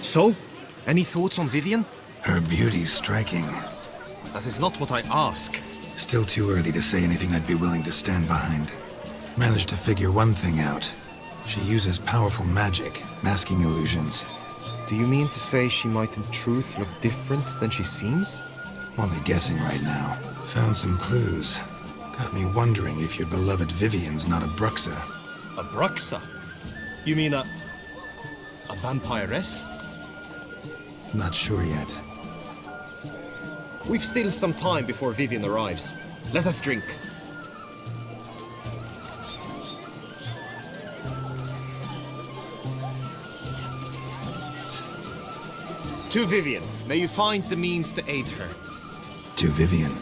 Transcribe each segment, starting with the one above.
So? Any thoughts on Vivian? Her beauty's striking. That is not what I ask. Still too early to say anything I'd be willing to stand behind. Managed to figure one thing out. She uses powerful magic, masking illusions. Do you mean to say she might in truth look different than she seems? Only guessing right now. Found some clues. Got me wondering if your beloved Vivian's not a Bruxa. A Bruxa? You mean a vampiress? Not sure yet. We've still some time before Vivian arrives. Let us drink. To Vivian, may you find the means to aid her. To Vivian.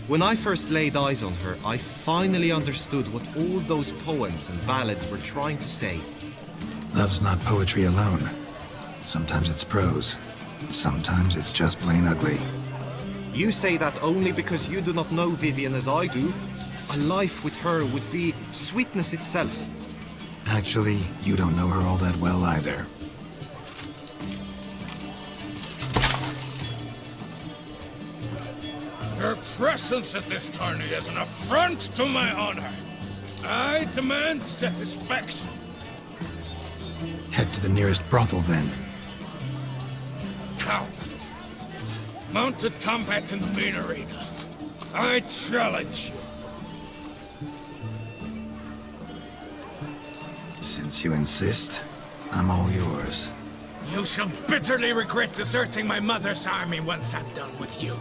When I first laid eyes on her, I finally understood what all those poems and ballads were trying to say. Love's not poetry alone. Sometimes it's prose. Sometimes it's just plain ugly. You say that only because you do not know Vivian as I do. A life with her would be sweetness itself. Actually, you don't know her all that well either. Her presence at this tourney is an affront to my honor. I demand satisfaction. Head to the nearest brothel then. Coward. Mounted combat in the main arena. I challenge you. Since you insist, I'm all yours. You shall bitterly regret deserting my mother's army once I'm done with you.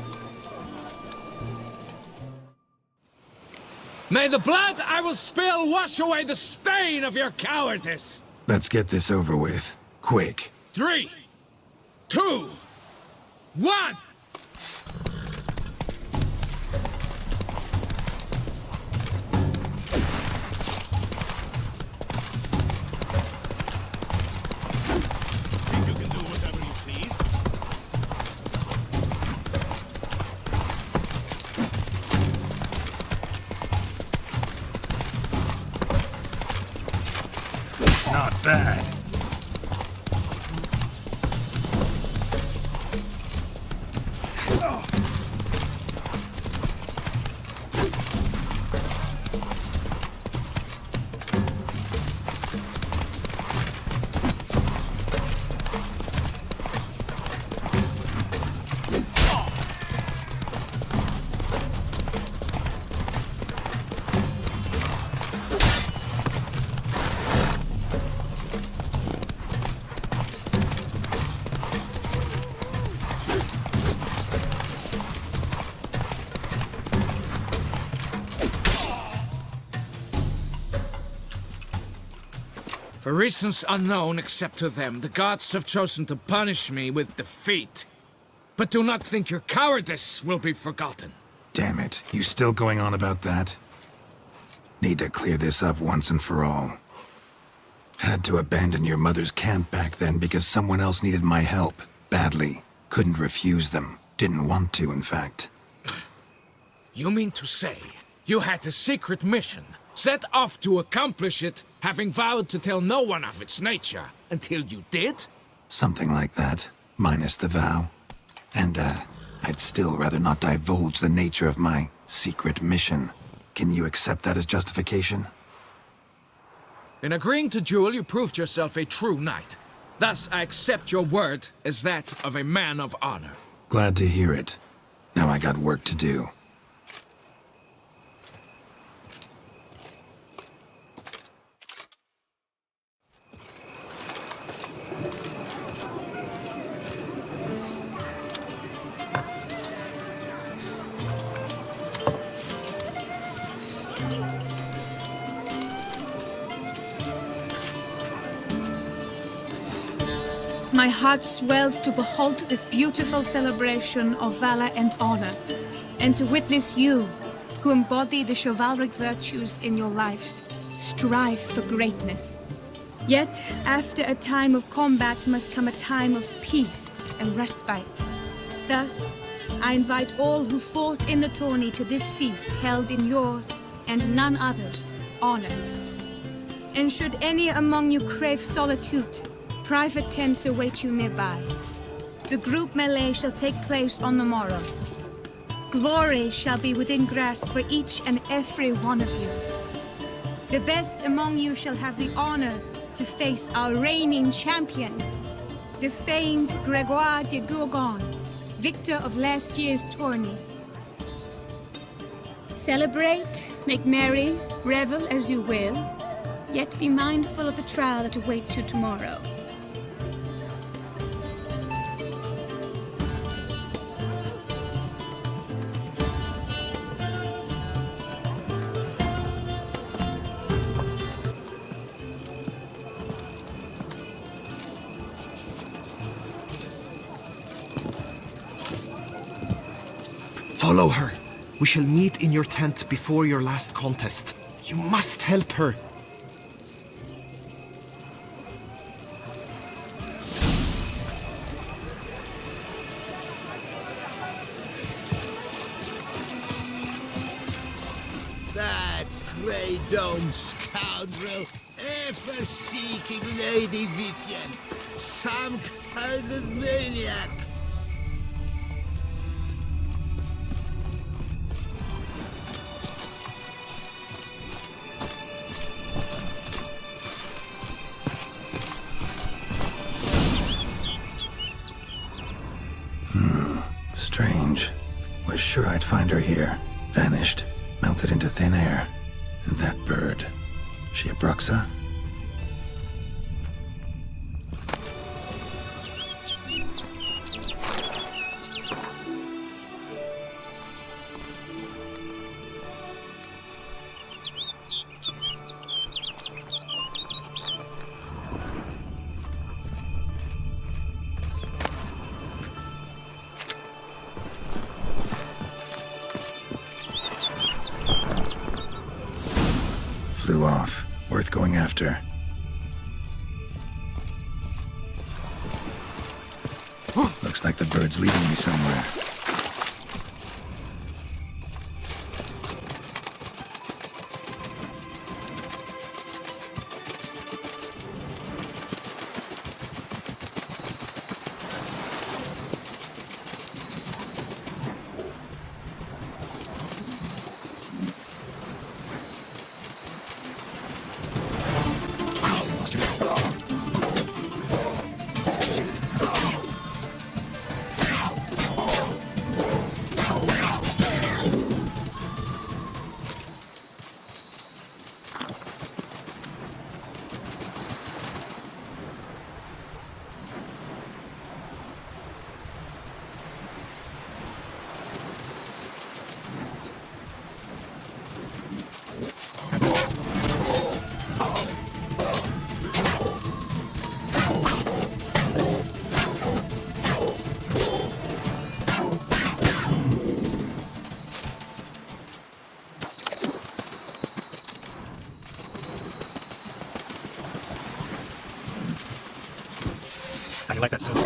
May the blood I will spill wash away the stain of your cowardice! Let's get this over with. Quick. 3, 2, 1! Think you can do whatever you please? Not bad. For reasons unknown except to them, the gods have chosen to punish me with defeat. But do not think your cowardice will be forgotten. Damn it, you still going on about that? Need to clear this up once and for all. Had to abandon your mother's camp back then because someone else needed my help, badly. Couldn't refuse them. Didn't want to, in fact. You mean to say you had a secret mission, set off to accomplish it, having vowed to tell no one of its nature, until you did? Something like that, minus the vow. And, I'd still rather not divulge the nature of my secret mission. Can you accept that as justification? In agreeing to duel, you proved yourself a true knight. Thus, I accept your word as that of a man of honor. Glad to hear it. Now I got work to do. My heart swells to behold this beautiful celebration of valor and honor, and to witness you, who embody the chivalric virtues in your lives, strive for greatness. Yet, after a time of combat must come a time of peace and respite. Thus, I invite all who fought in the tourney to this feast held in your, and none other's, honor. And should any among you crave solitude, private tents await you nearby. The group melee shall take place on the morrow. Glory shall be within grasp for each and every one of you. The best among you shall have the honor to face our reigning champion, the famed Gregoire de Gourgon, victor of last year's tourney. Celebrate, make merry, revel as you will, yet be mindful of the trial that awaits you tomorrow. Follow her. We shall meet in your tent before your last contest. You must help her. That grey dome scoundrel, ever seeking Lady Vivienne. Some kind of maniac. Strange. Was sure I'd find her here. Vanished. Melted into thin air. And that bird. She a Bruxa? Flew off. Worth going after. Looks like the bird's leading me somewhere. How do you like that symbol?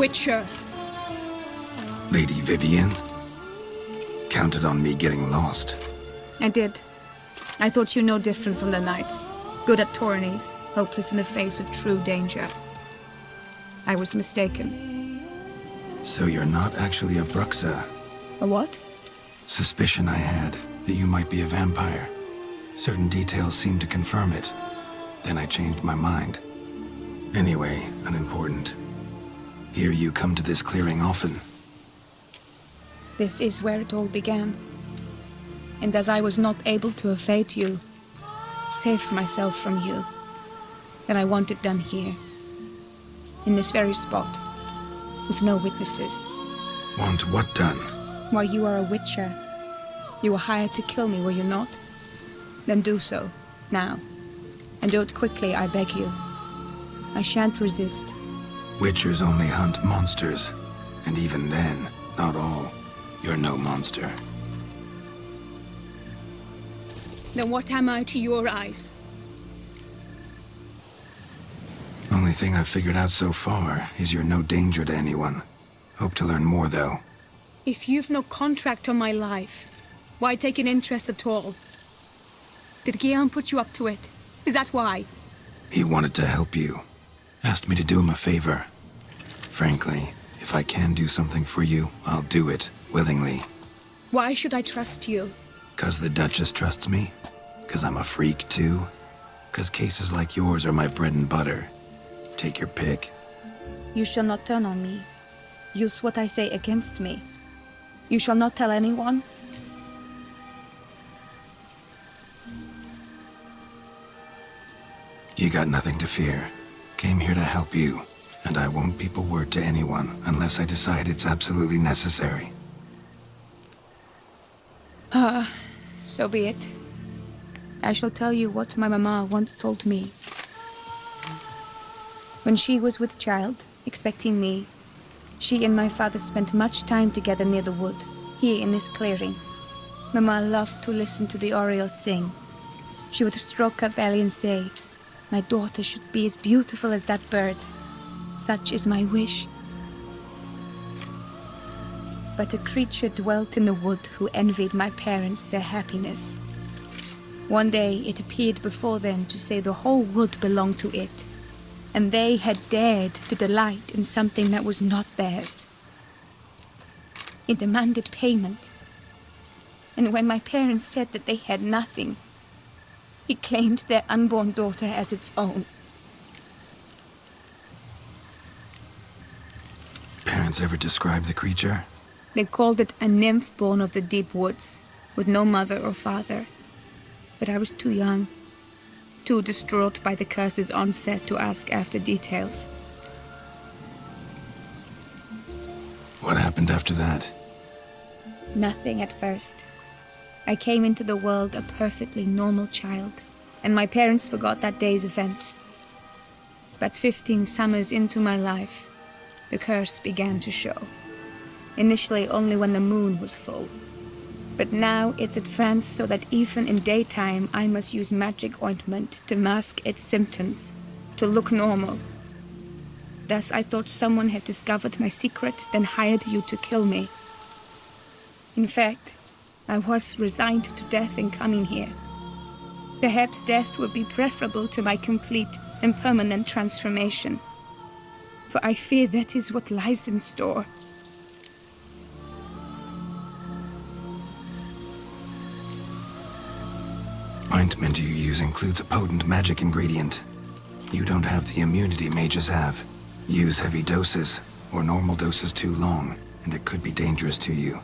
Witcher. Lady Vivian? Counted on me getting lost. I did. I thought you no different from the knights. Good at tourneys, hopeless in the face of true danger. I was mistaken. So you're not actually a Bruxa? A what? Suspicion I had that you might be a vampire. Certain details seemed to confirm it. Then I changed my mind. Anyway, unimportant. Here you come to this clearing often. This is where it all began. And as I was not able to evade you, save myself from you, then I want it done here. In this very spot. With no witnesses. Want what done? Why, you are a witcher. You were hired to kill me, were you not? Then do so, now. And do it quickly, I beg you. I shan't resist. Witchers only hunt monsters. And even then, not all. You're no monster. Then what am I to your eyes? Only thing I've figured out so far is you're no danger to anyone. Hope to learn more, though. If you've no contract on my life, why take an interest at all? Did Guillaume put you up to it? Is that why? He wanted to help you. Asked me to do him a favor. Frankly, if I can do something for you, I'll do it, willingly. Why should I trust you? 'Cause the Duchess trusts me? 'Cause I'm a freak, too? 'Cause cases like yours are my bread and butter. Take your pick. You shall not turn on me. Use what I say against me. You shall not tell anyone? You got nothing to fear. Came here to help you, and I won't peep a word to anyone unless I decide it's absolutely necessary. So be it. I shall tell you what my mama once told me. When she was with child, expecting me, she and my father spent much time together near the wood, here in this clearing. Mama loved to listen to the orioles sing. She would stroke her belly and say, "My daughter should be as beautiful as that bird. Such is my wish." But a creature dwelt in the wood who envied my parents their happiness. One day it appeared before them to say the whole wood belonged to it, and they had dared to delight in something that was not theirs. It demanded payment, and when my parents said that they had nothing, it claimed their unborn daughter as its own. Parents ever describe the creature? They called it a nymph born of the deep woods, with no mother or father. But I was too young, too distraught by the curse's onset to ask after details. What happened after that? Nothing at first. I came into the world a perfectly normal child, and my parents forgot that day's events. But 15 summers into my life, the curse began to show. Initially only when the moon was full. But now it's advanced so that even in daytime I must use magic ointment to mask its symptoms, to look normal. Thus I thought someone had discovered my secret, then hired you to kill me. In fact, I was resigned to death in coming here. Perhaps death would be preferable to my complete and permanent transformation. For I fear that is what lies in store. Ointment you use includes a potent magic ingredient. You don't have the immunity mages have. Use heavy doses, or normal doses too long, and it could be dangerous to you.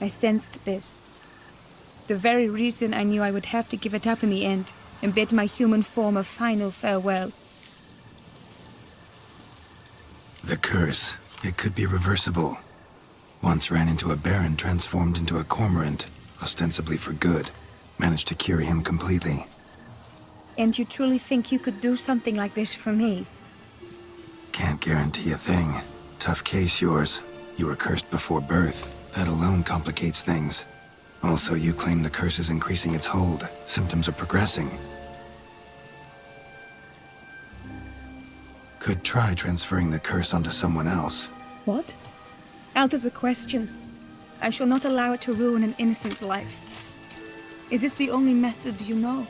I sensed this. The very reason I knew I would have to give it up in the end, and bid my human form a final farewell. The curse, it could be reversible. Once ran into a baron transformed into a cormorant, ostensibly for good. Managed to cure him completely. And you truly think you could do something like this for me? Can't guarantee a thing. Tough case, yours. You were cursed before birth. That alone complicates things. Also, you claim the curse is increasing its hold. Symptoms are progressing. Could try transferring the curse onto someone else. What? Out of the question. I shall not allow it to ruin an innocent life. Is this the only method you know?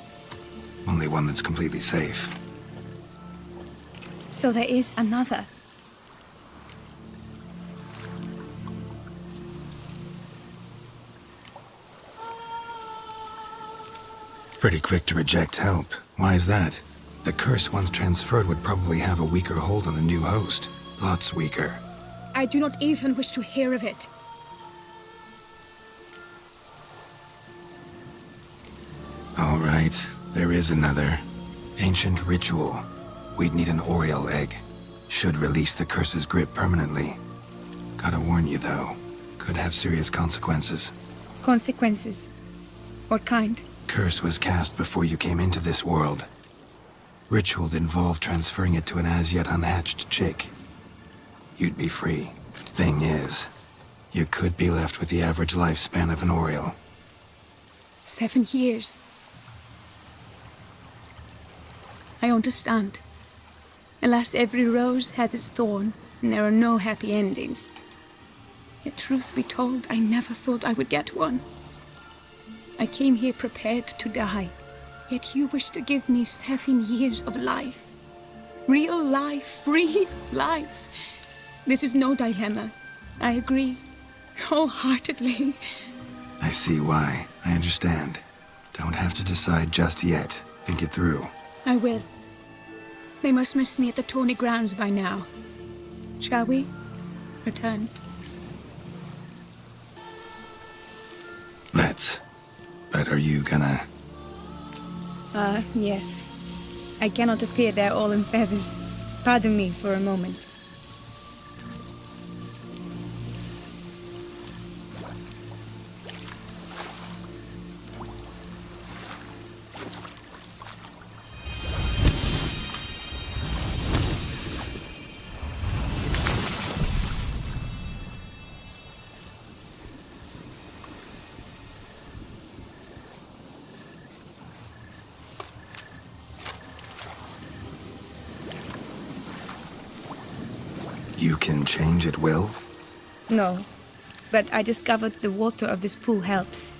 Only one that's completely safe. So there is another. Pretty quick to reject help. Why is that? The curse once transferred would probably have a weaker hold on the new host. Lots weaker. I do not even wish to hear of it. All right, there is another. Ancient ritual. We'd need an Oriole egg. Should release the curse's grip permanently. Gotta warn you though, could have serious consequences. Consequences? What kind? Curse was cast before you came into this world. Ritual involved transferring it to an as-yet unhatched chick. You'd be free. Thing is, you could be left with the average lifespan of an Oriole. 7 years. I understand. Alas, every rose has its thorn, and there are no happy endings. Yet truth be told, I never thought I would get one. I came here prepared to die, yet you wish to give me 7 years of life. Real life, free life. This is no dilemma. I agree, wholeheartedly. I see why. I understand. Don't have to decide just yet. Think it through. I will. They must miss me at the Tawny grounds by now. Shall we? Return. Let's. But are you gonna... Yes. I cannot appear there all in feathers. Pardon me for a moment. You can change at will? No, but I discovered the water of this pool helps.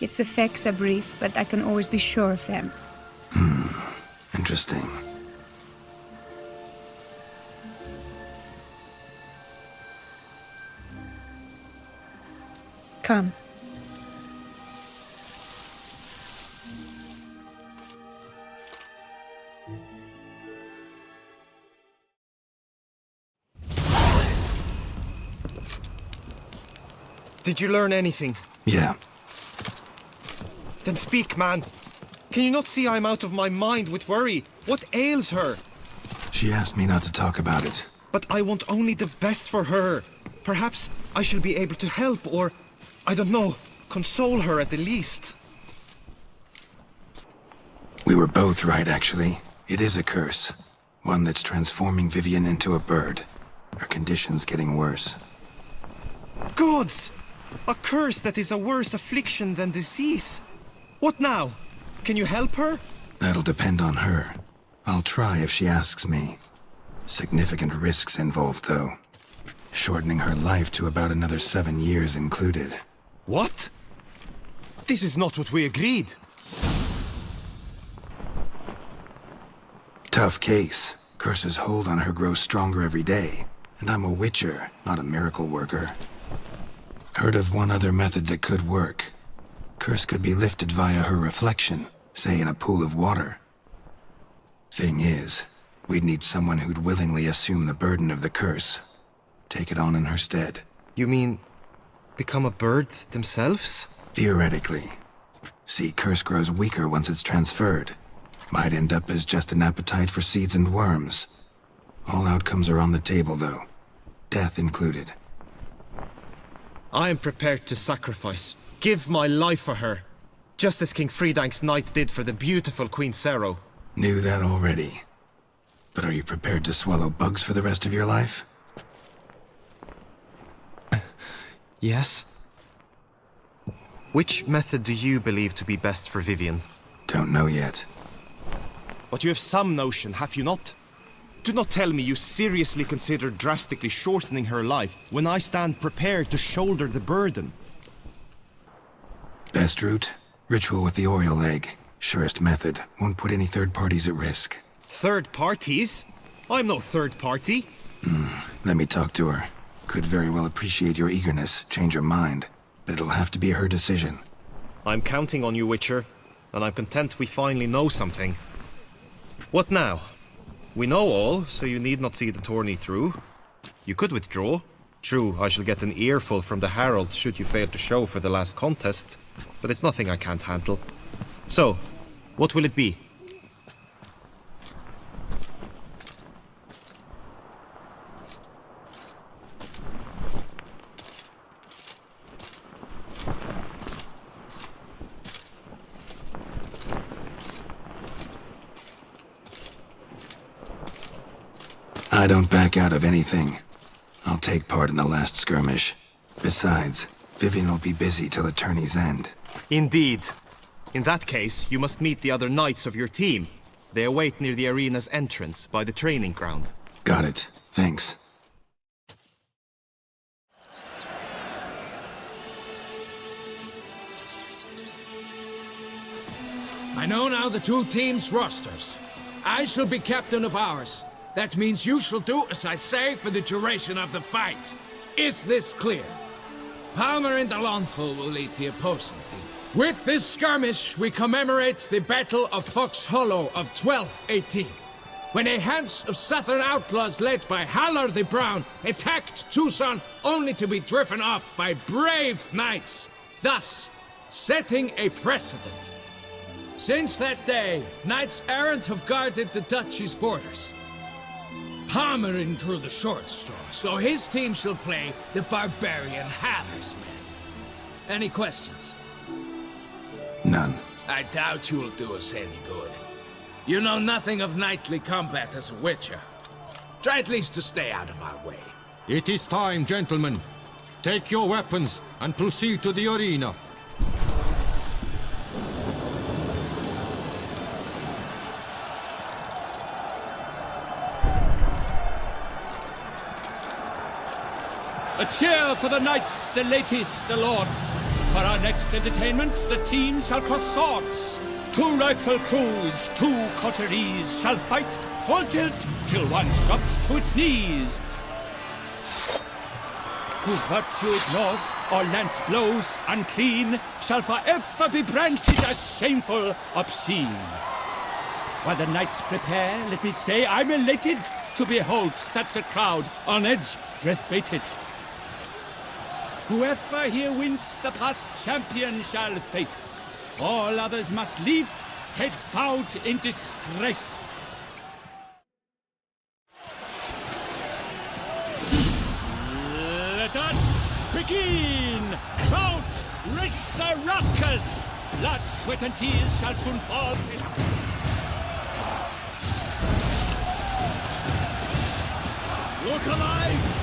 Its effects are brief, but I can always be sure of them. Interesting. Come. Did you learn anything? Yeah. Then speak, man. Can you not see I'm out of my mind with worry? What ails her? She asked me not to talk about it. But I want only the best for her. Perhaps I shall be able to help or, I don't know, console her at the least. We were both right, actually. It is a curse. One that's transforming Vivian into a bird. Her condition's getting worse. Gods! A curse that is a worse affliction than disease. What now? Can you help her? That'll depend on her. I'll try if she asks me. Significant risks involved, though. Shortening her life to about another 7 years included. What? This is not what we agreed. Tough case. Curse's hold on her grows stronger every day. And I'm a witcher, not a miracle worker. Heard of one other method that could work. Curse could be lifted via her reflection, say in a pool of water. Thing is, we'd need someone who'd willingly assume the burden of the curse. Take it on in her stead. You mean, become a bird themselves? Theoretically. See, curse grows weaker once it's transferred. Might end up as just an appetite for seeds and worms. All outcomes are on the table, though. Death included. I am prepared to sacrifice. Give my life for her. Just as King Fridank's knight did for the beautiful Queen Sero. Knew that already. But are you prepared to swallow bugs for the rest of your life? Yes. Which method do you believe to be best for Vivian? Don't know yet. But you have some notion, have you not? Do not tell me you seriously consider drastically shortening her life when I stand prepared to shoulder the burden. Best route? Ritual with the Oriole egg. Surest method. Won't put any third parties at risk. Third parties? I'm no third party. Let me talk to her. Could very well appreciate your eagerness, change her mind. But it'll have to be her decision. I'm counting on you, Witcher. And I'm content we finally know something. What now? We know all, so you need not see the tourney through. You could withdraw. True, I shall get an earful from the Herald should you fail to show for the last contest. But it's nothing I can't handle. So, what will it be? I don't back out of anything. I'll take part in the last skirmish. Besides, Vivian will be busy till the tourney's end. Indeed. In that case, you must meet the other knights of your team. They await near the arena's entrance, by the training ground. Got it. Thanks. I know now the two teams' rosters. I shall be captain of ours. That means you shall do as I say for the duration of the fight. Is this clear? Palmer and Alonfo will lead the opposing team. With this skirmish, we commemorate the Battle of Fox Hollow of 1218, when a Hans of Southern outlaws led by Haller the Brown attacked Tucson only to be driven off by brave knights, thus setting a precedent. Since that day, knights errant have guarded the duchy's borders. Palmerin drew the short straw, so his team shall play the barbarian Haller's men. Any questions? None. I doubt you'll do us any good. You know nothing of knightly combat as a witcher. Try at least to stay out of our way. It is time, gentlemen. Take your weapons and proceed to the arena. A cheer for the knights, the ladies, the lords. For our next entertainment, the team shall cross swords. 2 rifle crews, 2 coteries shall fight full tilt till one's dropped to its knees. Who virtue ignores or lance blows unclean shall forever be branded as shameful, obscene. While the knights prepare, let me say I'm elated to behold such a crowd on edge, breath-baited. Whoever here wins, the past champion shall face. All others must leave, heads bowed in disgrace. Let us begin! Crowd, race a ruckus! Blood, sweat, and tears shall soon fall. Look alive!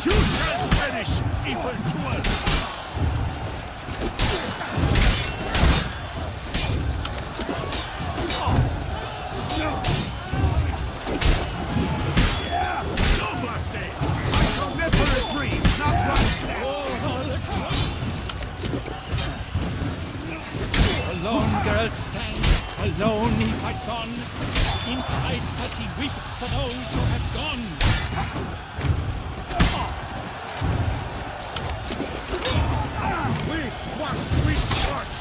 You shall perish, evil doer! No mercy! I shall never retrieve, not one step! Alone Geralt stands, alone he fights on. Inside does he weep for those who have gone. Wish one sweet touch!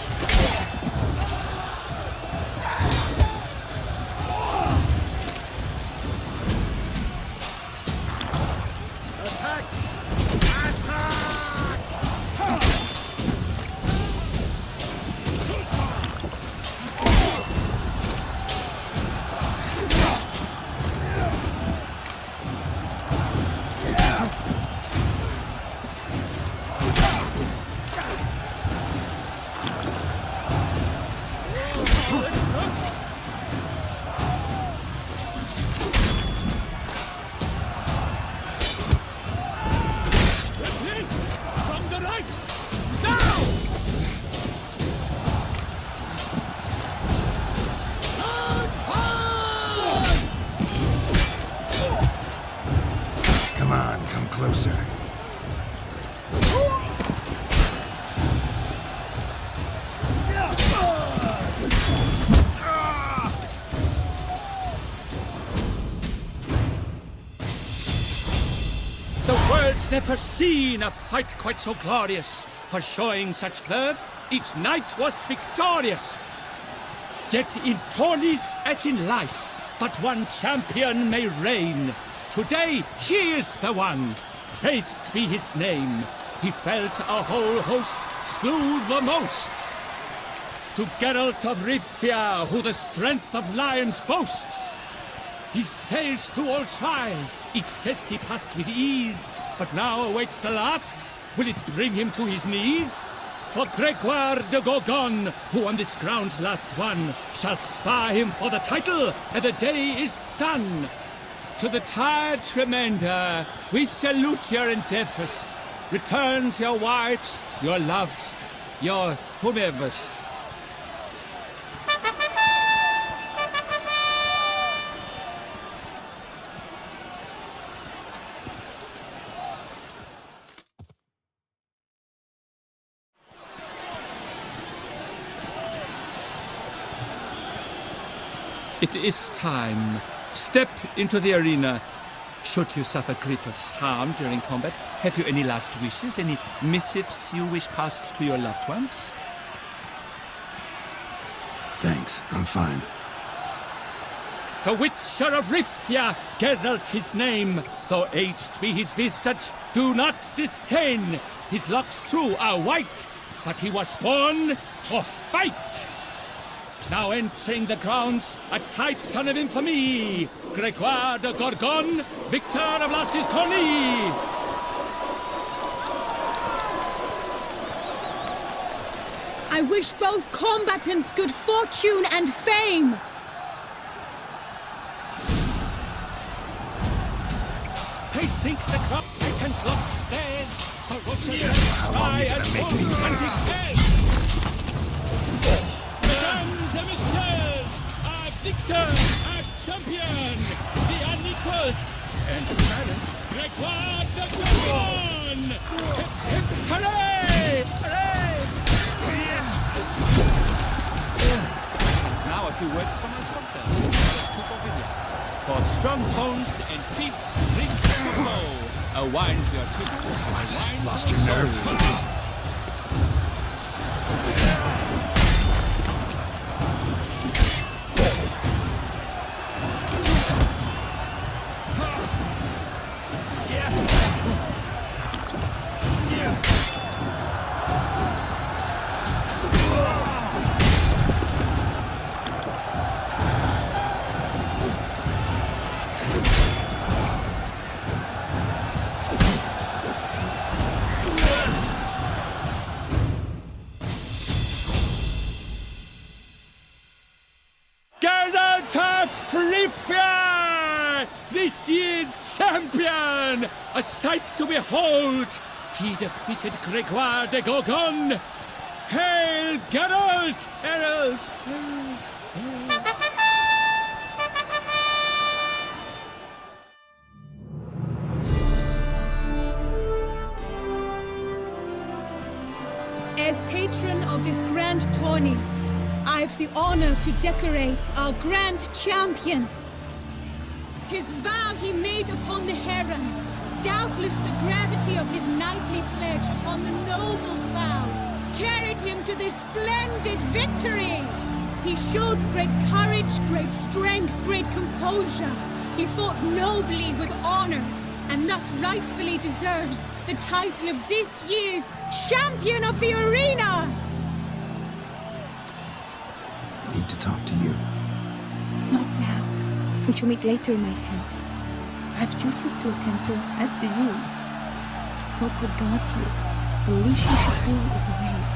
Attack! Attack! never seen a fight quite so glorious. For showing such verve, each knight was victorious. Yet in tourneys as in life, but one champion may reign. Today, he is the one. Praised be his name. He felt a whole host, slew the most. To Geralt of Rivia, who the strength of lions boasts. He sailed through all trials, each test he passed with ease. But now awaits the last. Will it bring him to his knees? For Gregoire de Gorgon, who on this ground last won, shall spar him for the title, and the day is done. To the tired remainder, we salute your endeavors. Return to your wives, your loves, your whomevers. It is time. Step into the arena. Should you suffer grievous harm during combat, have you any last wishes, any missives you wish passed to your loved ones? Thanks, I'm fine. The Witcher of Rivia, Geralt his name. Though aged be his visage, do not disdain. His locks true are white, but he was born to fight. Now entering the grounds, a titan of infamy, Gregoire de Gorgon, victor of last his tourney. I wish both combatants good fortune and fame. Pacing the crop, titans locked stairs, ferocious cry as wolves hunting hares. Mesdames et messieurs, our victor, our champion, the unequaled and silent Gregoire de Gorgon! Hip, hip, hooray! Hooray! Now a few words from our sponsor, for strongholds and deep drinks to flow. A wine for your tooth. Lost your nerve. This year's champion! A sight to behold! He defeated Gregoire de Gorgon! Hail, Geralt! Herald! Herald! Herald! As patron of this grand tourney, I've the honor to decorate our grand champion. His vow he made upon the heron, doubtless the gravity of his knightly pledge upon the noble vow, carried him to this splendid victory. He showed great courage, great strength, great composure. He fought nobly with honor, and thus rightfully deserves the title of this year's Champion of the Arena! I need to talk to you. Not now. We shall meet later in my tent. I have duties to attend to, as do you. Folk will guard you. The least you should do is wave.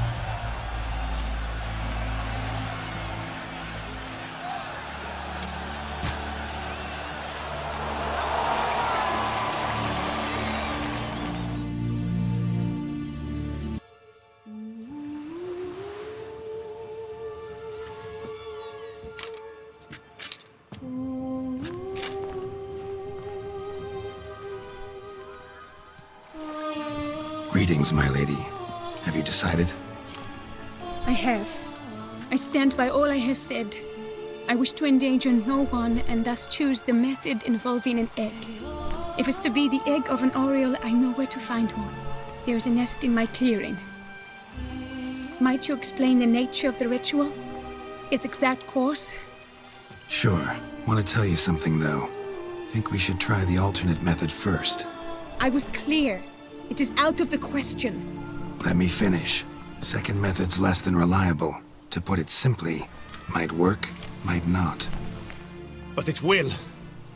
Greetings, my lady. Have you decided? I have. I stand by all I have said. I wish to endanger no one and thus choose the method involving an egg. If it's to be the egg of an oriole, I know where to find one. There's a nest in my clearing. Might you explain the nature of the ritual? Its exact course? Sure. Want to tell you something, though. Think we should try the alternate method first. I was clear. It is out of the question. Let me finish. Second method's less than reliable. To put it simply, might work, might not. But it will.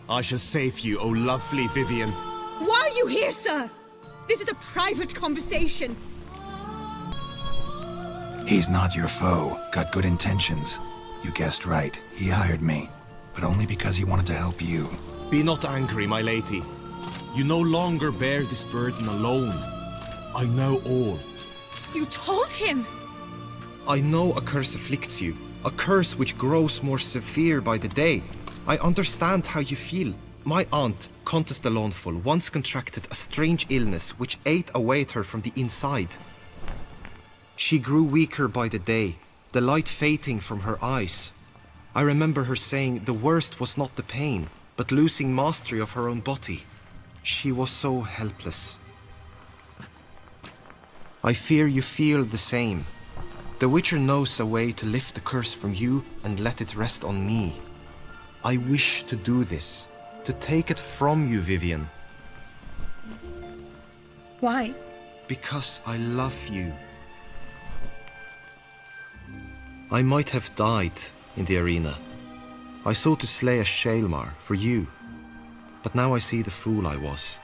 I shall save you, O lovely Vivian. Why are you here, sir? This is a private conversation. He's not your foe. Got good intentions. You guessed right. He hired me. But only because he wanted to help you. Be not angry, my lady. You no longer bear this burden alone. I know all. You told him! I know a curse afflicts you. A curse which grows more severe by the day. I understand how you feel. My aunt, Countess de Lawnful, once contracted a strange illness which ate away at her from the inside. She grew weaker by the day, the light fading from her eyes. I remember her saying the worst was not the pain, but losing mastery of her own body. She was so helpless. I fear you feel the same. The Witcher knows a way to lift the curse from you and let it rest on me. I wish to do this, to take it from you, Vivian. Why? Because I love you. I might have died in the arena. I sought to slay a Shaelmar for you. But now I see the fool I was.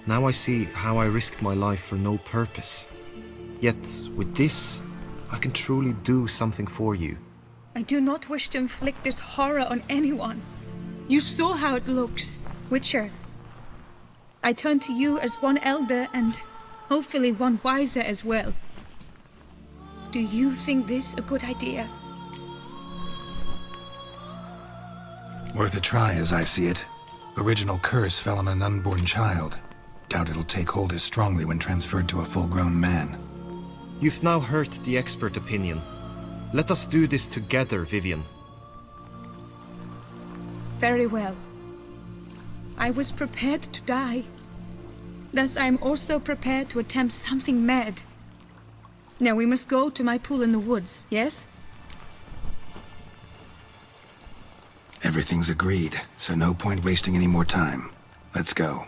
Now I see how I risked my life for no purpose. Yet, with this, I can truly do something for you. I do not wish to inflict this horror on anyone. You saw how it looks, Witcher. I turn to you as one elder and hopefully one wiser as well. Do you think this a good idea? Worth a try, as I see it. Original curse fell on an unborn child. Doubt it'll take hold as strongly when transferred to a full-grown man. You've now heard the expert opinion. Let us do this together, Vivian. Very well. I was prepared to die. Thus I am also prepared to attempt something mad. Now we must go to my pool in the woods, yes? Everything's agreed, so no point wasting any more time. Let's go.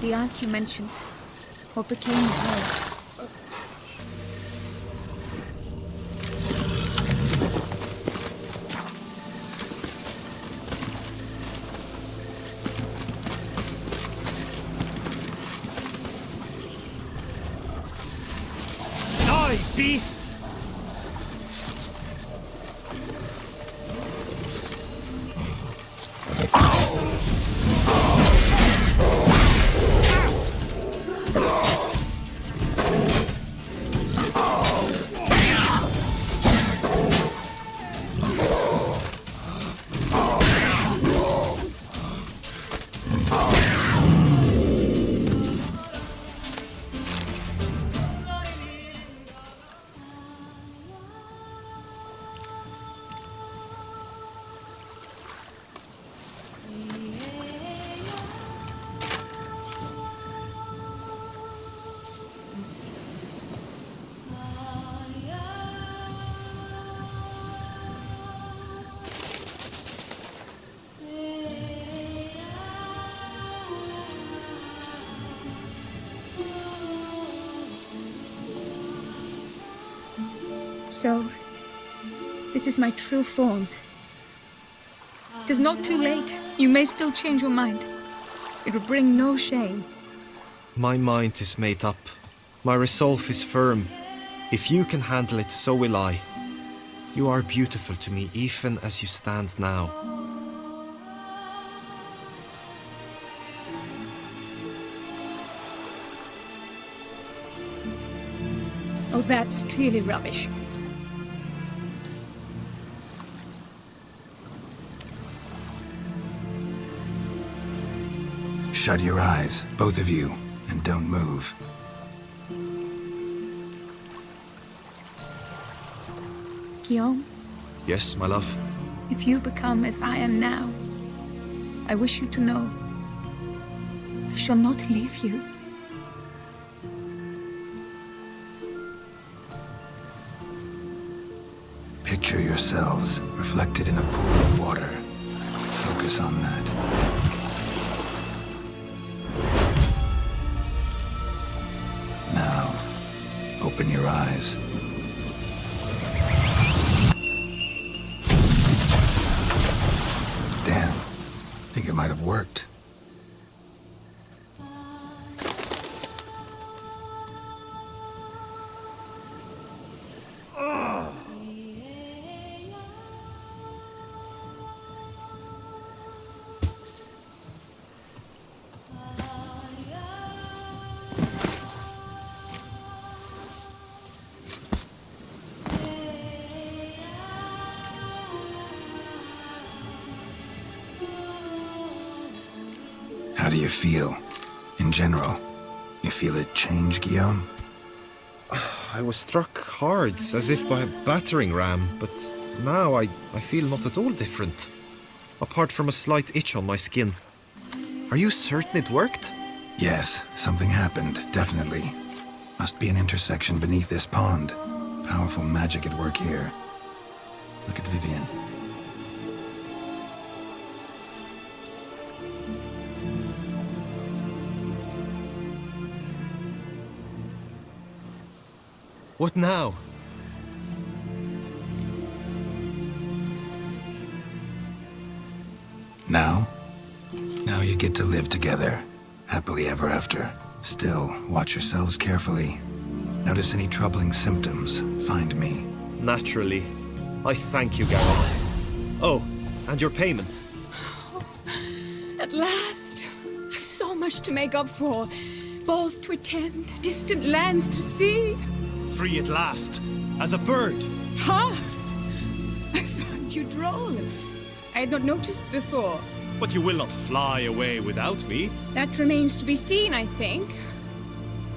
The aunt you mentioned. What became of her? Die, beast! So, this is my true form. It is not too late. You may still change your mind. It will bring no shame. My mind is made up. My resolve is firm. If you can handle it, so will I. You are beautiful to me, even as you stand now. Oh, that's clearly rubbish. Shut your eyes, both of you, and don't move. Guillaume, Yes, my love? if you become as I am now, I wish you to know I shall not leave you. Picture yourselves reflected in a pool of water. Focus on that. Now, open your eyes. Damn, think it might have worked. How do you feel? In general, you feel it change, Guillaume? I was struck hard, as if by a battering ram, but now I feel not at all different. Apart from a slight itch on my skin. Are you certain it worked? Yes, something happened, definitely. Must be an intersection beneath this pond. Powerful magic at work here. Look at Vivian. What now? Now? Now you get to live together. Happily ever after. Still, watch yourselves carefully. Notice any troubling symptoms, find me. Naturally. I thank you, Geralt. Oh, and your payment. At last! I've so much to make up for. Balls to attend, distant lands to see. Free at last, as a bird. Ha! I found you droll. I had not noticed before. But you will not fly away without me. That remains to be seen, I think.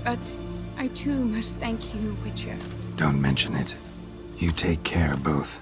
But I too must thank you, Witcher. Don't mention it. You take care, both.